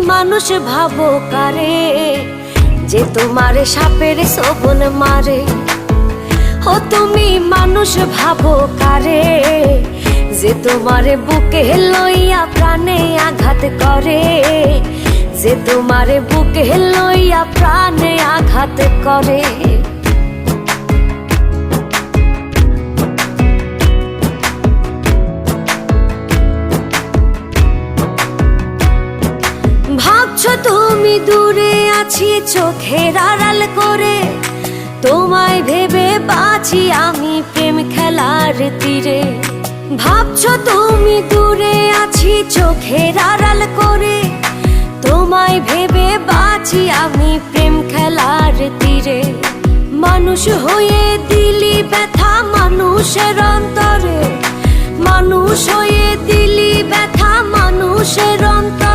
মানুষ ভাবো কারে, যে তোমারে সাপের শোভন মারে। ও তুমি মানুষ ভাবো কারে, যে তোমারে বুকে লইয়া প্রাণে আঘাত করে, যে তোমারে বুকে লইয়া প্রাণে আঘাত করে। ভাবছো তুমি দূরে আছি চোখের আড়াল করে, তোমায় ভেবে বাঁচি আমি প্রেম খেলার তীরে। ভাবছো তুমি দূরে আছি চোখের আড়াল করে, তোমায় ভেবে বাঁচি আমি প্রেম খেলার তীরে। মানুষ হয়ে দিলি ব্যথা মানুষের অন্তরে, মানুষ হয়ে দিলি ব্যথা মানুষের অন্তরে।